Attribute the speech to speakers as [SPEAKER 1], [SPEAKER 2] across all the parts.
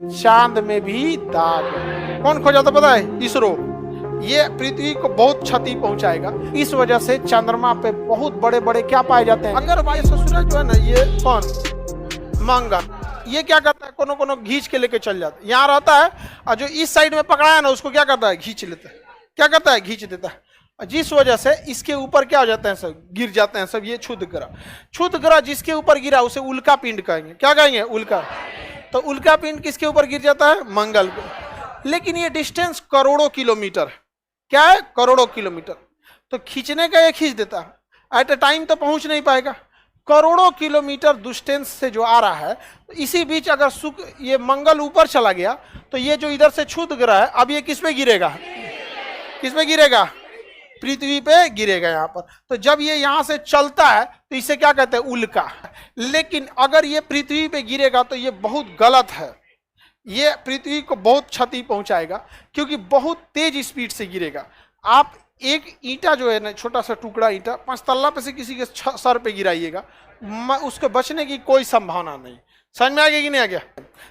[SPEAKER 1] चांद में भी दाग है। कौन खोजा था पता है? इसरो। ये पृथ्वी को बहुत क्षति पहुंचाएगा। इस वजह से चंद्रमा पे बहुत बड़े बड़े क्या पाए जाते हैं? अगर वायु सूरज जो है ना, ये कौन मंगल, ये क्या करता है, कोनो कोनो घींच के लेके चल जाता है। यहाँ रहता है और जो इस साइड में पकड़ा है ना, उसको क्या करता है? खींच लेता है। क्या करता है? खींच देता है। जिस वजह से इसके ऊपर क्या हो जाते हैं? सब गिर जाते हैं सब। ये क्षुद्र ग्रह, क्षुद्र ग्रह जिसके ऊपर गिरा उसे उल्का पिंड कहेंगे। क्या कहेंगे? उल्का। तो उल्का पिंड किसके ऊपर गिर जाता है? मंगल को। लेकिन ये डिस्टेंस करोड़ों किलोमीटर, क्या है? करोड़ों किलोमीटर। तो खींचने का ये खींच देता है, एट ए टाइम तो पहुंच नहीं पाएगा। करोड़ों किलोमीटर डिस्टेंस से जो आ रहा है, तो इसी बीच अगर ये मंगल ऊपर चला गया तो ये जो इधर से क्षुद्र ग्रह है, अब ये किस पे गिरेगा? किस पे गिरेगा? पृथ्वी पे गिरेगा यहाँ पर। तो जब ये यहाँ से चलता है तो इसे क्या कहते हैं? उल्का। लेकिन अगर ये पृथ्वी पे गिरेगा तो ये बहुत गलत है। ये पृथ्वी को बहुत क्षति पहुंचाएगा, क्योंकि बहुत तेज स्पीड से गिरेगा। आप एक ईंटा जो है ना, छोटा सा टुकड़ा ईंटा 5 तल्ला पे से किसी के सर पे गिराइएगा, उसके बचने की कोई संभावना नहीं। समझ में आ गया कि नहीं आ गया?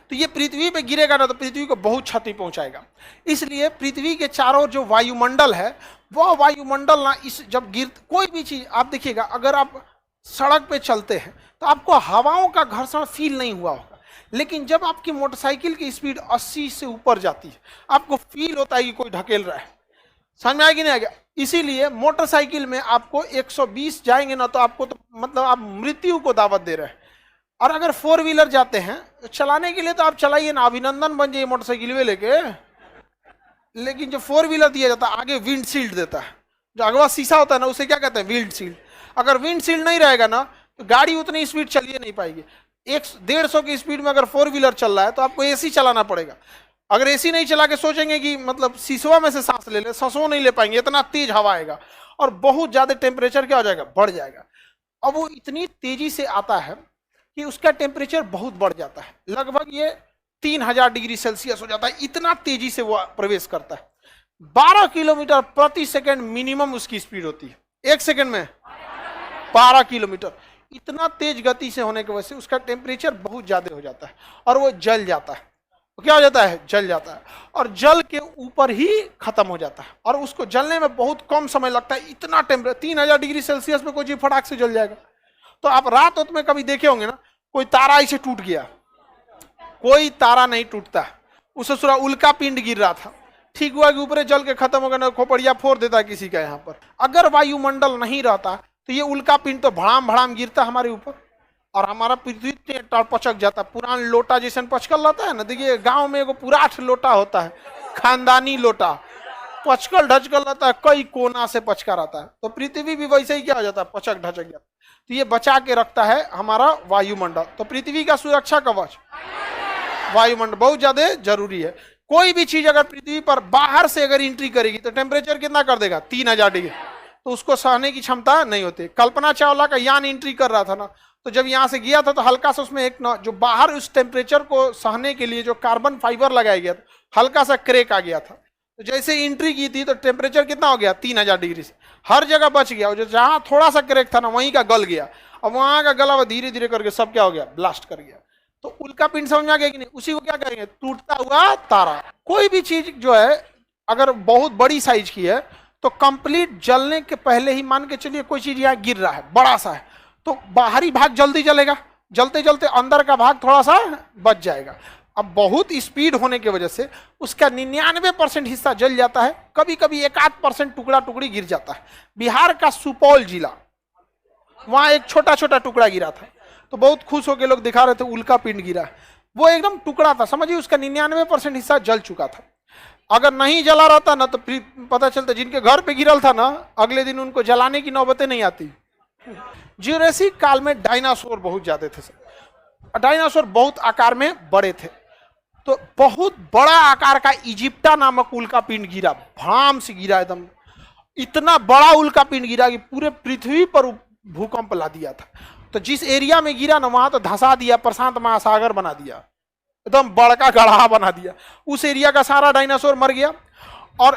[SPEAKER 1] तो ये पृथ्वी पे गिरेगा ना, तो पृथ्वी को बहुत क्षति पहुंचाएगा। इसलिए पृथ्वी के चारों जो वायुमंडल है, वह वायुमंडल ना, इस जब कोई भी चीज आप देखिएगा, अगर आप सड़क पे चलते हैं तो आपको हवाओं का घर्षण फील नहीं हुआ होगा। लेकिन जब आपकी मोटरसाइकिल की स्पीड 80 से ऊपर जाती है, आपको फील होता है कि कोई ढकेल रहा है। समझ में आया कि नहीं आ गया? इसीलिए मोटरसाइकिल में आपको 120 जाएंगे ना, तो आपको तो मतलब आप मृत्यु को दावत दे रहे हैं। और अगर 4 व्हीलर जाते हैं चलाने के लिए तो आप चलाइए ना, अभिनंदन बन जाइए मोटरसाइकिल में लेके। लेकिन जो 4 व्हीलर दिया जाता है, आगे विंड शील्ड देता है, जो अगवा शीशा होता है ना, उसे क्या कहते हैं? Wind shield. अगर विंड शील्ड नहीं रहेगा ना, तो गाड़ी उतनी स्पीड चलिए नहीं पाएगी। 150 की स्पीड में अगर 4 व्हीलर चल रहा है तो आपको एसी चलाना पड़ेगा। अगर एसी नहीं चला के सोचेंगे कि मतलब शीशवा में से सांस ले ले, सांसों नहीं ले पाएंगे, इतना तेज हवा आएगा और बहुत ज्यादा टेम्परेचर क्या हो जाएगा? बढ़ जाएगा। अब वो इतनी तेजी से आता है कि उसका टेम्परेचर बहुत बढ़ जाता है, लगभग ये 3000 डिग्री सेल्सियस हो जाता है। इतना तेजी से वो प्रवेश करता है। 12 किलोमीटर प्रति सेकंड मिनिमम उसकी स्पीड होती है। 1 सेकंड में 12 किलोमीटर। इतना तेज गति से होने की वजह से उसका टेम्परेचर बहुत ज्यादा हो जाता है और वो जल जाता है। तो क्या हो जाता है? जल जाता है। और जल के ऊपर ही खत्म हो जाता है और उसको जलने में बहुत कम समय लगता है। इतना टेम्परेचर 3000 डिग्री सेल्सियस में कोई चीज फटाक से जल जाएगा। तो आप रात में कभी देखे होंगे ना, कोई तारा ऐसे टूट गया, कोई तारा नहीं टूटता, उसे पूरा उल्का पिंड गिर रहा था, ठीक हुआ कि ऊपर जल के खत्म हो गया, खोपड़िया फोड़ देता है किसी का। यहाँ पर अगर वायुमंडल नहीं रहता तो ये उल्का पिंड तो भड़ाम भड़ाम गिरता हमारे ऊपर और हमारा पृथ्वी पचक जाता। पुरान लोटा जैसे पचकल रहता है ना, देखिए गांव में एगो पुराठ लोटा होता है, खानदानी लोटा, पचकल ढचकल रहता है, कई कोना से पचका रहता है। तो पृथ्वी भी वैसे ही क्या हो जाता है? पचक ढचक जाता है। तो ये बचा के रखता है हमारा वायुमंडल। तो पृथ्वी का सुरक्षा कवच वायुमंडल बहुत ज्यादा जरूरी है। कोई भी चीज अगर पृथ्वी पर बाहर से अगर एंट्री करेगी तो टेम्परेचर कितना कर देगा? 3000 डिग्री। तो उसको सहने की क्षमता नहीं होती। कल्पना चावला का यान एंट्री कर रहा था ना, तो जब यहां से गया था तो हल्का सा उसमें एक ना, जो बाहर उस टेम्परेचर को सहने के लिए जो कार्बन फाइबर लगाया गया था, हल्का सा क्रैक आ गया था। तो जैसे एंट्री की थी तो टेम्परेचर कितना हो गया? 3000 डिग्री से हर जगह बच गया। जो जहां थोड़ा सा क्रैक था ना, वहीं का गल गया। अब वहां का गला हुआ धीरे धीरे करके सब क्या हो गया? ब्लास्ट कर गया। तो उल्का पिंड समझ में आ गया कि नहीं? उसी को क्या कहेंगे? टूटता हुआ तारा। कोई भी चीज जो है अगर बहुत बड़ी साइज की है तो कंप्लीट जलने के पहले ही, मान के चलिए कोई चीज यहाँ गिर रहा है, बड़ा सा है, तो बाहरी भाग जल्दी जलेगा, जलते जलते अंदर का भाग थोड़ा सा बच जाएगा। अब बहुत स्पीड होने की वजह से उसका 99% हिस्सा जल जाता है। कभी कभी 1-8% टुकड़ा टुकड़ी गिर जाता है। बिहार का सुपौल जिला, वहां एक छोटा छोटा टुकड़ा गिरा था, तो बहुत खुश होकर लोग दिखा रहे थे उल्का पिंड गिरा। वो एकदम टुकड़ा था, समझिए उसका 99% हिस्सा जल चुका था। अगर नहीं जला रहता ना तो पता चलता जिनके घर पे गिरल था ना, अगले दिन उनको जलाने की नौबतें नहीं आती। ज्यूरेसिक काल में डायनासोर बहुत ज्यादा थे। डायनासोर बहुत आकार में बड़े थे। तो बहुत बड़ा आकार का इजिप्टा नामक उल्का पिंड गिरा, भड़ाम से गिरा एकदम। इतना बड़ा उल्का पिंड गिरा कि पूरे पृथ्वी पर भूकंप ला दिया था। तो जिस एरिया में गिरा ना, वहां तो धंसा दिया, प्रशांत महासागर बना दिया, एकदम बड़का गढ़ा बना दिया। उस एरिया का सारा डायनासोर मर गया। और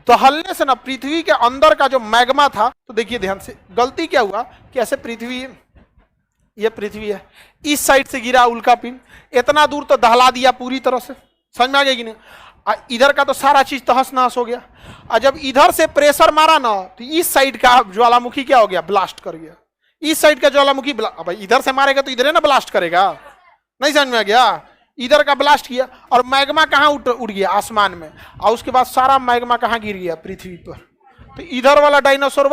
[SPEAKER 1] दहलने से ना पृथ्वी के अंदर का जो मैग्मा था, तो देखिए ध्यान से, गलती क्या हुआ कि ऐसे पृथ्वी ये पृथ्वी है, इस साइड से गिरा उल्का पिंड, इतना दूर तो दहला दिया पूरी तरह से, समझ में आ गया कि नहीं। इधर का तो सारा चीज तहस नहस हो गया, और जब इधर से प्रेशर मारा ना तो इस साइड का ज्वालामुखी क्या हो गया, ब्लास्ट कर गया। इस साइड का ज्वालामुखी अब इधर से मारेगा तो इधर है ना ब्लास्ट करेगा, नहीं समझ में आ गया। इधर का ब्लास्ट किया और मैग्मा कहाँ उड़ गया, आसमान में, और उसके बाद सारा मैग्मा कहाँ गिर गया, पृथ्वी पर। तो इधर वाला डायनासोर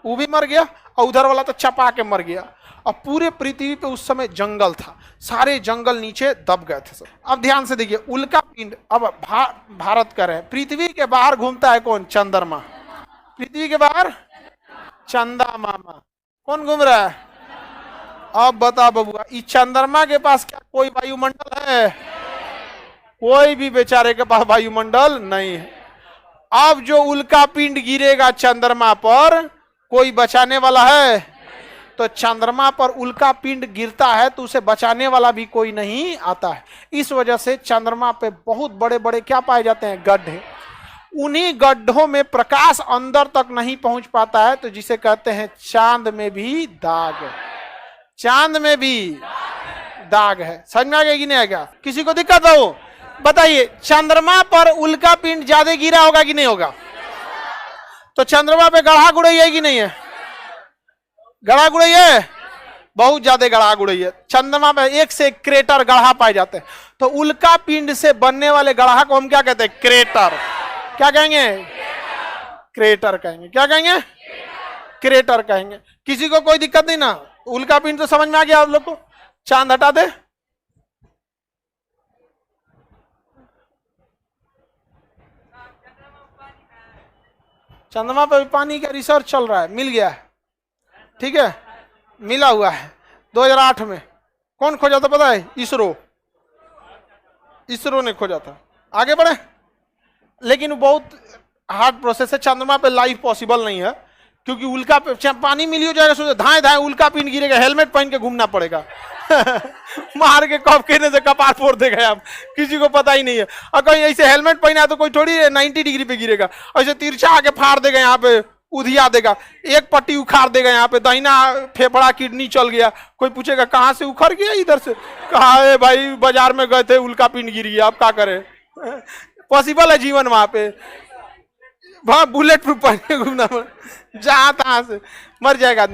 [SPEAKER 1] वो भी मर गया, और उधर वाला तो चपा के मर गया। और पूरे पृथ्वी पे उस समय जंगल था, सारे जंगल नीचे दब गए थे। अब ध्यान से देखिए, उल्का पिंड अब भारत का है, पृथ्वी के बाहर घूमता है कौन, चंद्रमा। पृथ्वी के बाहर चंदा मामा कौन घूम रहा है। अब बता बबुआ, इस चंद्रमा के पास क्या कोई वायुमंडल है, कोई भी बेचारे के पास वायुमंडल नहीं है। अब जो उल्का पिंड गिरेगा चंद्रमा पर, कोई बचाने वाला है। तो चंद्रमा पर उल्का पिंड गिरता है तो उसे बचाने वाला भी कोई नहीं आता है। इस वजह से चंद्रमा पे बहुत बड़े बड़े क्या पाए जाते हैं, गड्ढे। उन्हीं गड्ढों में प्रकाश अंदर तक नहीं पहुंच पाता है, तो जिसे कहते हैं चांद में भी दाग है। चांद में भी दाग है, समझ में आ गया कि नहीं आएगा। किसी को दिक्कत हो बताइए, चंद्रमा पर उल्का पिंड ज्यादा गिरा होगा कि नहीं होगा। तो चंद्रमा पे गढ़ा गुड़ई है कि नहीं है, गढ़ा गुड़ई है, बहुत ज्यादा गढ़ा गुड़ई है। चंद्रमा पे एक से एक क्रेटर गढ़ा पाए जाते हैं। तो उल्का पिंड से बनने वाले गढ़ा को हम क्या कहते हैं, क्रेटर। क्या कहेंगे, क्रेटर कहेंगे। क्या कहेंगे, क्रेटर कहेंगे। किसी को कोई दिक्कत नहीं ना, उल्का पिंड तो समझ में आ गया आप लोग को। चांद हटा दे, चंद्रमा पर पानी का रिसर्च चल रहा है, मिल गया है, ठीक है, मिला हुआ है। 2008 में कौन खोजा था पता है, इसरो ने खोजा था। आगे बढ़े, लेकिन बहुत हार्ड प्रोसेस है। चंद्रमा पे लाइफ पॉसिबल नहीं है, क्योंकि उल्का पानी मिली हो जाएगा, सोचे धाए धाए उल्का पिंड गिरेगा, हेलमेट पहन के घूमना पड़ेगा। मार के कप कहने से कपार फोड़ देगा आप, किसी को पता ही नहीं है। और कहीं ऐसे हेलमेट पहना तो कोई थोड़ी 90 डिग्री पे गिरेगा, ऐसे तिरछा आके फाड़ देगा, यहाँ पे उधिया देगा, एक पट्टी उखाड़ देगा, यहाँ पे दाहिना फेफड़ा किडनी चल गया। कोई पूछेगा कहाँ से उखड़ गया, इधर से। कहा है भाई बाजार में गए थे, उल्का पिंड गिरी है, आप क्या करें। पॉसिबल है जीवन वहां पे, वहां बुलेट प्रूफ पहन के घूमना, जहां तहां से मर जाएगा आदमी।